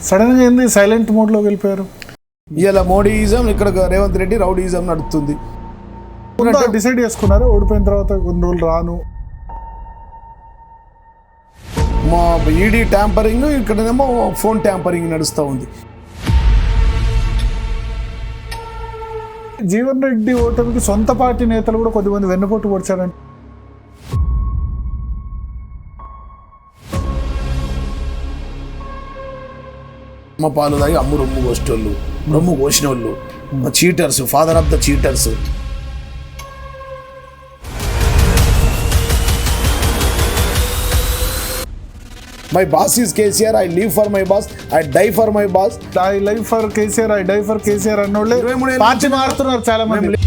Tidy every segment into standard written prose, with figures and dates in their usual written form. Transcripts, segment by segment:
Sudden గా ఏంది silent mode లో వెళ్ళిపోయారు? ఇలా మోడీయిజం, ఇక్కడ రేవంత్ రెడ్డి రౌడీయిజం నడుస్తుంది. డిసైడ్ చేసుకున్నారు ఓడిపోయిన తర్వాత కొన్ని రోజులు రాను, మా ఈడీ ట్యాంపరింగ్, ఇక్కడనేమో ఫోన్ ట్యాంపరింగ్ నడుస్తూ ఉంది. జీవన్ రెడ్డి ఓటమికి సొంత పార్టీ నేతలు కూడా కొద్దిమంది వెన్నుపోటు పొడిచారంట. మా పాలు తాగి రొమ్ము కోసేటోళ్ళు, రొమ్ము కోసిన వాళ్ళు cheaters, father of the cheaters. My boss is KCR. I live for my boss. I die for my boss. I live for KCR. I die for KCR అన్నోళ్ళే పార్టీ మారుతున్నారు చాలా మంది.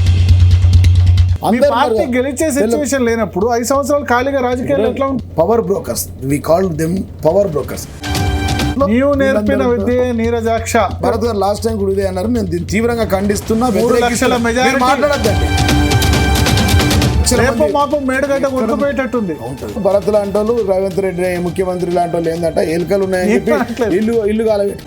మీ పార్టీ గెలిచే సిచ్యువేషన్ లేనప్పుడు 5 సంవత్సరాలు ఖాళీగా రాజకీయాలు ఎట్లా ఉంటుంది? Power brokers, we called them power brokers. నీవు నేర్పిన విద్య నీరజాక్ష. భరత్ గారు లాస్ట్ టైం కూడా ఇదే అన్నారు. నేను దీన్ని తీవ్రంగా ఖండిస్తున్నా. 3 లక్షల మెజారిటీ మాట్లాడద్దండి. రేపు మాపు మేడగడ్డ గుర్తుపోయేటట్టుంది. భరత్ లాంటి వాళ్ళు, రేవంత్ రెడ్డి ముఖ్యమంత్రి లాంటి వాళ్ళు ఏంటంటే ఎలుకలు ఉన్నాయని చెప్పి ఇల్లు కాలబెట్టి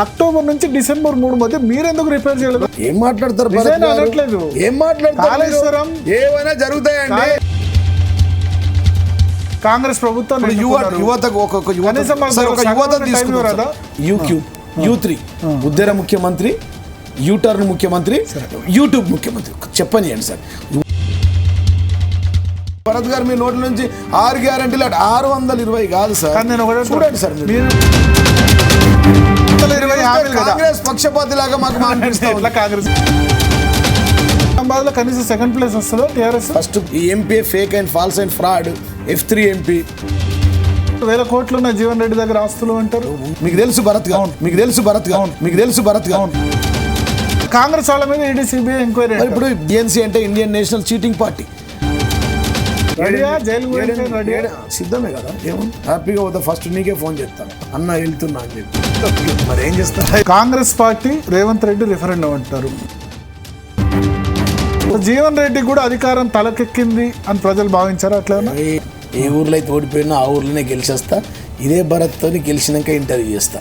అక్టోబర్ నుంచి డిసెంబర్ 3 మధ్య మీరెందుకు రిపేర్ చేయలేదు? ఏం మాట్లాడతారు? అనట్లేదు. ఏం మాట్లాడతారు? కాళేశ్వరం ఏమైనా జరుగుతాయండి. కాంగ్రెస్ ప్రభుత్వం యువతకు U3 ఉద్దర ముఖ్యమంత్రి, యూటర్న్ ముఖ్యమంత్రి, యూట్యూబ్ ముఖ్యమంత్రి చెప్పనియండి సార్. భరత్ గారు మీ నోట్ల నుంచి 6 గ్యారెంటీలు 620 కాదు సార్. చూడండి సార్, కాంగ్రెస్ పక్షపాతి లాగా మాకు అనిపిస్తుంది. కాంగ్రెస్ కనీసం సెకండ్ ప్లేస్ వస్తుందో టీఆర్ఎస్. ఫస్ట్ ఈ MP fake and false and fraud. F3 MP 1,000 కోట్లు ఉన్న జీవన్ రెడ్డి దగ్గర ఆస్తులు అంటారు. మీకు తెలుసు భరత్ గారు, మీకు తెలుసు భరత్ గారు, మీకు తెలుసు భరత్ గారు. కాంగ్రెస్ వాళ్ళ మీద ఈడీ సిబిఐ ఎంక్వైరీ. ఇప్పుడు DNC అంటే ఇండియన్ నేషనల్ చీటింగ్ పార్టీ. సిద్ధమే కదా, ఏముంది హ్యాపీగా పోతా. ఫస్ట్ నీకే ఫోన్ చేస్తాను, అన్న వెళ్తున్నా అని చెప్పి. మరి ఏం చేస్తా? కాంగ్రెస్ పార్టీ రేవంత్ రెడ్డి రిఫరెండం అంటారు. జీవన్ రెడ్డి కూడా అధికారం తలకెక్కింది అని ప్రజలు భావించారు. అట్లా ఏ ఊర్లో అయితే ఓడిపోయినా ఆ ఊర్లోనే గెలిచేస్తా. ఇదే భరత్తో గెలిచినాక ఇంటర్వ్యూ చేస్తా.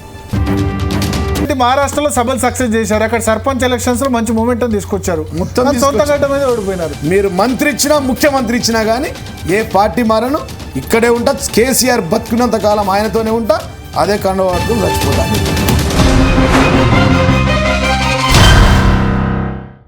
మహారాష్ట్రలో సభలు సక్సెస్ చేశారు. అక్కడ సర్పంచ్ ఎలక్షన్స్ లో మంచి మూమెంట్ తీసుకొచ్చారు. మొత్తం సొంత గడ్డ మీద ఓడిపోయినారు. మీరు మంత్రి ఇచ్చినా, ముఖ్యమంత్రి ఇచ్చినా కానీ ఏ పార్టీ మారను, ఇక్కడే ఉంటా. కేసీఆర్ బతుకున్నంత కాలం ఆయనతోనే ఉంటా. అదే కండవాడుతూ చచ్చిపోతాను.